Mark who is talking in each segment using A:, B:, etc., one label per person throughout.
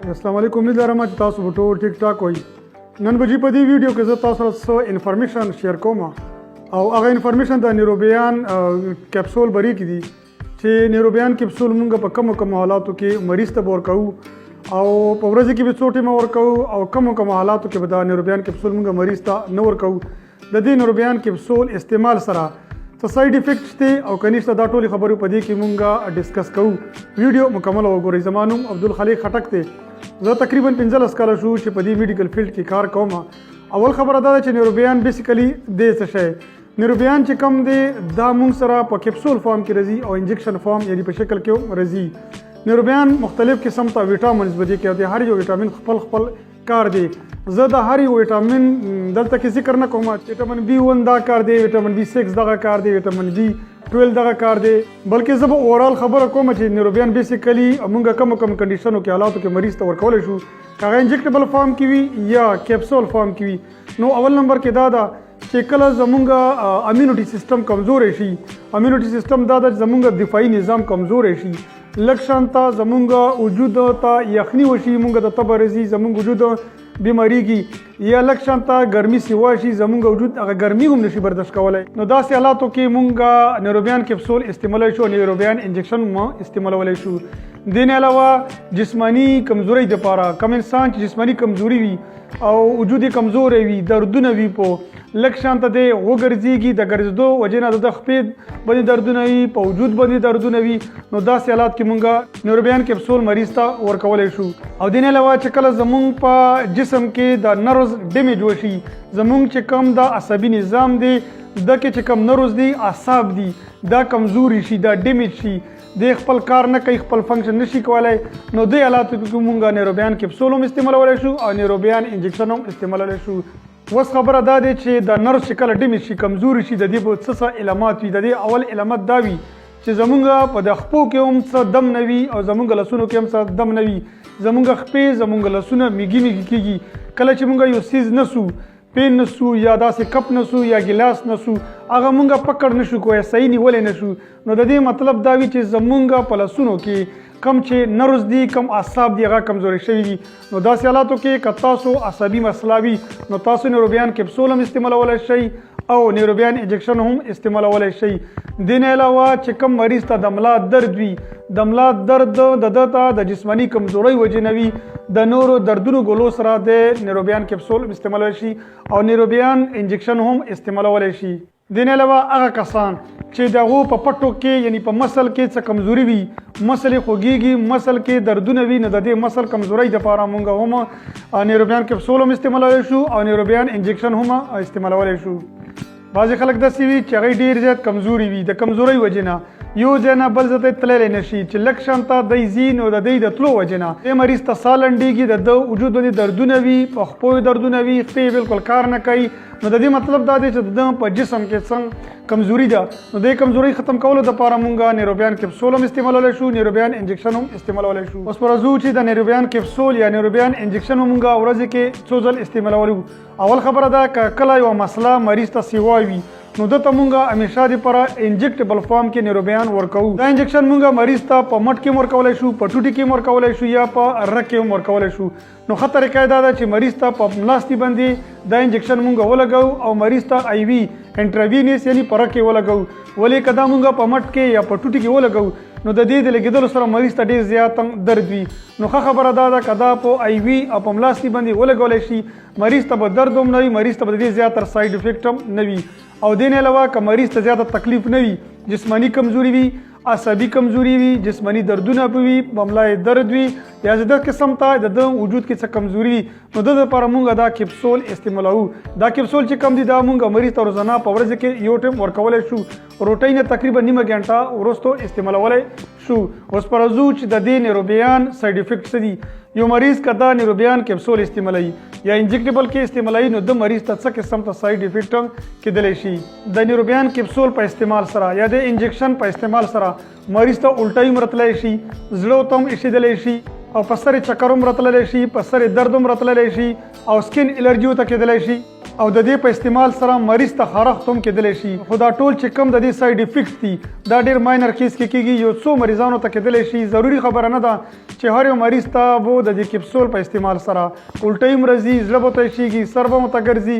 A: السلام علیکم. امید لرم چې تاسو به ټول ټیک ټاک وئ. نن به په دې ویډیو کې زه تاسو سره څه انفارمیشن شیر کوم او هغه انفارمیشن د نیروبیان کپسول بری کې دي چې نیروبیان کپسول مونږ په کوم حالاتو کې مریض ته ورکو او په ورځ کې به څو ټیمه ورکو او کوم حالاتو کې به د نیروبیان کپسول مونږ مریض ته نه ورکو. د دې نیروبیان کپسول استعمال سره څه ساید افیکټس دي او کنيشته دا ټولې خبرې په دې کې مونږه ډیسکس کوو. ویډیو مکمل وګورئ. زما نوم عبدالخلیق خټک دی. زه تقریبا 15 کاله شو چې په دې میډیکل فیلډ کې کار کوم. اول خبره دا ده چې نیروبیان بیسیکلی د څه شی نیروبیان چې کم دی دا مونږ سره په کپسول فارم کې راځي او انجکشن فارم یعنی په شکل کې راځي. نیروبیان مختلف قسم ته ویټامینز بدی کې دي. هر یو ویټامین خپل کار دی. زه د هر یو ویټامین دلته کې ذکر نه کوم. ویټامین B1 دا کار دی، ویټامین B6 دغه کار دی، ویټامین B12 دغه کار دی، بلکې زه به اورال خبره کوم چې نیروبیان بیسیکلی موږ کوم کنډیشنو کې حالاتو کې مریض ته ورکولی شو، هغه انجکټیبل فارم کې وي یا کیپسول فارم کې وي. نو اول نمبر کې دا ده چې کله زمونږ امیونټي سیستم کمزوری شي، امیونټي سیستم دا ده چې زمونږ دفاعي نظام کمزوری شي، لږ شانته زمونږ وجود ته یخني وشي، مونږ ته تبه راځي، زمونږ وجود بیماریږي، یا لږ شانته ګرمي سیوا شي، زمونږ وجود هغه ګرمي هم نشي برداشت کولی. نو داسې حالاتو کې مونږ نیروبیان کپسول استعمالولی شو، نیروبیان انجکشن هم استعمالولی شو. دې نه علاوه جسمانی کمزورۍ دپاره کوم انسان چې جسمانی کمزوري وي او وجود یې کمزوری وي، دردونه وي، په لږ شانته دی وګرځېږي، د ګرځېدو وجې نه د خپې باندې دردونه وي، په وجود باندې دردونه وي، نو داسې حالات کې مونږ نیروبیان کپسول مریض ته ورکولی شو. او دې نه علاوه چې کله زمونږ په جسم کې د نروز ډیمیج وشي، زمونږ چې کوم د عصبي نظام دی د کې چې کوم نروز دی، اعصاب دي، دا کمزوري شي، دا ډیمیج شي، د خپل کار نه کوي، خپل فنکشن نشي کولای، نو دې حالاتو کې مونږ نیروبیان کپسول هم استعمالولی شو او نیروبیان انجکشن هم استعمالولی شو. اوس خبره دا دی چې د نرس چې کله ډیمیج شي، کمزوري شي، د دې به څه علامات وي. د دې اول علامت دا وي چې زمونږ په د خپو کې هم څه دم نه وي او زمونږ لاسونو کې هم څه دم نه وي، زمونږ خپې، زمونږ لاسونه میږي کېږي. کله چې مونږ یو سیز نسو، پین نسو یا داسې کپ نسو یا ګلاس نسو، هغه مونږ پکړ نشو کوی، صحیح نیولی نشو. نو د دې مطلب دا وي چې زمونږ په لاسونو کې کم چې نروز دي، کم اعصاب دي، هغه کمزوري شوي دي. نو داسې حالاتو کې که تاسو عصبي مسله وي نو تاسو نیروبیان کپسول هم استعمالولی شئ او نیروبیان انجکشن هم استعمالولی شئ. دې نه علاوه چې کم مریض ته د ملا درد وي، د ملا درد د ده ته د جسماني کمزورۍ وجې نه وي، د نورو دردونو ګلو سره د نیروبیان کپسول استعمالولی شي او نیروبیان انجکشن هم استعمالولی شي. دې نه علاوه هغه کسان چې د هغو په پټو کې یعنی په مسل کې څه کمزوري وي، مسل یې خوږېږي، مسل کې دردونه وي، نو د دې مسل کمزورۍ دپاره مونږ هم نیروبیان کپسول هم استعمالولی شو او نیروبیان انجکشن هم استعمالولی شو. بعضې خلک داسې وي چې هغوی ډېر زیات کمزوري وي، د کمزورۍ وجې نه یو ځای نه بل ځای ته تللی نشي، چې لږ شانته دی ځي نو د دوی د تلو وجې نه دې مریض ته ساه لنډېږي، د ده وجود باندې دردونه وي، په خپو یې دردونه وي، خپې بالکل کار نه کوي. نو د دې مطلب دا دی چې د ده په جسم کې څنګه کمزوري ده، نو د کمزورۍ ختم کولو دپاره مونږ نیروبیان کپسول هم استعمالولی شو، نیروبیان انجکشن هم استعمالولی شو. اوس به راځو چې د نیروبیان کپسول یا نیروبیان انجکشن مونږ ورځې کې څو ځل استعمالولو. اول خبره ده که کله یوه مسله مریض ته سیوا وي نو دته مونږ همیشه دپاره انجکټیبل فارم کې نیروبیان ورکوو. دا انجکشن مونږ مریض ته په مټ کې هم ورکولی شو، په ټوټي کې هم ورکولی شو یا په رګ کې هم ورکولی شو. نو ښه طریقه یې دا ده چې مریض ته په ملاستي باندې دا انجکشن مونږ ولګو او مریض ته آی وي انټراوینس یعنی په رګ کې ولګو. ولې که دا مونږ په مټ کې یا په ټوټي کې ولګو نو د دې د لګېدلو سره مریض ته ډېر زیات درد وي. نو ښه خبره دا ده که دا په آی وي او په ملاستي باندې ولګولی شي، مریض ته به درد هم نه وي، مریض ته به د دې زیاتر ساید افیکټ هم نه وي. او دې نه علاوه که مریض ته زیاته تکلیف نه وي، جسمانی کمزوري وي، عصبي کمزوري وي، جسمانی دردونه به وي، بملا یې درد وي یا د قسم ته د ده وجود کې څه کمزوري وي، نو د دپاره مونږ دا کپسول استعمالوو. دا کپسول چې کم دي دا مونږ مریض ته روزانه په ورځ کې یو ټایم ورکولی شو، روټۍ نه تقریبا نیمه ګنټه وروستو استعمالولی شو. اوس به راځو چې د دې نیروبیان ساید افیکټ څه دي. یو مریض که دا نیروبیان کپسول استعمالوي یا انجکټیبل کې استعمالوي نو د مریض ته څه قسم ته ساید افیکټ هم کېدلی شي. د نیروبیان کپسول په استعمال سره یا د انجکشن په استعمال سره مریض ته الټۍ هم راتلی شي، زړه ته هم ایښېدلی شي او په سر یې چکر هم راتللی شي، په سر یې درد هم راتللی شي او سکین الرجي ورته کېدلی شي. او د دې په استعمال سره مریض ته خارښت هم کېدلی شي. خو دا ټول چې کوم د دې سایډ افیکټس دي دا ډېر ماینر کیس کې کېږي، یو څو مریضانو ته کېدلی شي. ضروري خبره نه ده چې هر یو مریض ته به د دې کپسول په استعمال سره الټۍ هم راځي، زړه به ورته شېږي، سر به ورته ګرځي،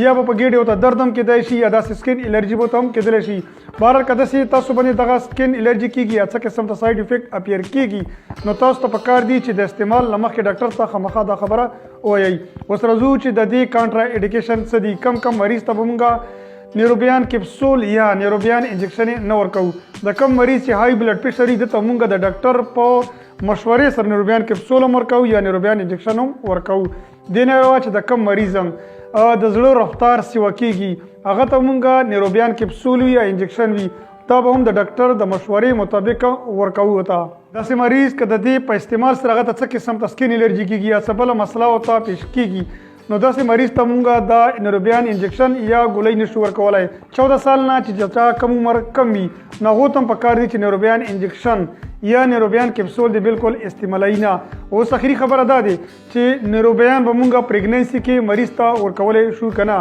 A: یا به په ګېډې ورته درد هم کېدای شي، یا داسې سکن الرجي به ورته هم کېدلی شي. بهرحال که داسې تاسو باندې دغه سکن الرجي کېږي یا څه قسم ته سایډ افیکټ اپیر کېږي، نو تاسو ته پکار دي چې د استعمال نه مخکې ډاکټر ته خامخا دا خبره ووایئ. اوس راځو چې د دې کانټرا انډیکیشن څه دي. کم مریض ته به مونږ نیروبیان کپسول یا نیروبیان انجکشن نه ورکوو. د کم مریض چې هائی بلډ پریشر وي دته مونږ د ډاکټر په مشورې سره نیروبیان کپسول هم ورکوو یا نیروبیان انجکشن هم ورکوو. دې نه علاوه چې د کم مریض هم د زړه رفتار سیوه کېږي هغه ته مونږ نیروبیان کپسول وي یا انجکشن وي دا به هم د ډاکټر د مشورې مطابق ورکوو ورته. داسې مریض که د دې په استعمال سره هغه ته څه قسم ته سکن الرجي کېږي یا څه بله مسله ورته پیش کېږي، نو داسې مریض ته مونږ د نیروبیان انجکشن یا ګولۍ نشو ورکولی. 14 سال نه چې چا کم عمر کم وي نو هغو ته هم پکار دي چې نیروبیان انجکشن یا نیروبیان کپسول دی بالکل استعمالوي نه. اوس اخري خبره دا دی چې نیروبیان به مونږ پریګننسي کې مریض ته ورکولی شو که نه.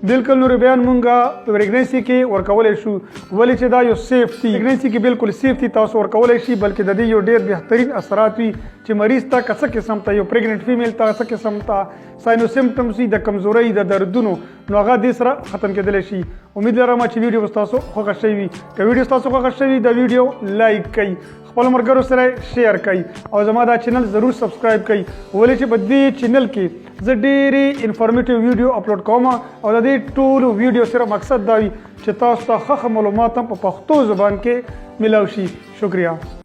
A: بالکل نیروبیان مونږ په پریګننسي کې ورکولی شو، ولې چې دا یو سیف دي. پریګننسي کې بالکل سیف دي، تاسو ورکولی شي، بلکې د دې یو ډېر بهترین اثرات وي چې مریض ته که څه قسم ته یو پریګننټ فیمیل ته څه قسم ته ساینو سیمپټمز وي د کمزورۍ د دردونو، نو هغه دې سره ختم کېدلی شي. امید لرم چې ویډیو به ستاسو خوښه شوې وي. که ویډیو ستاسو خوښه شوې د ویډیو لایک کړئ، خپل ملګرو سره شیر کړئ او زما دا چینل ضرور سبسکرایب کړئ، ولې چې په دې چینل کې زه ډېرې انفارمیټیو ویډیو اپلوډ کوم او د دې ټولو ویډیو صرف مقصد دا وي چې تاسو ته ښه معلومات هم په پښتو زبان کې ملاو شي. شکریہ.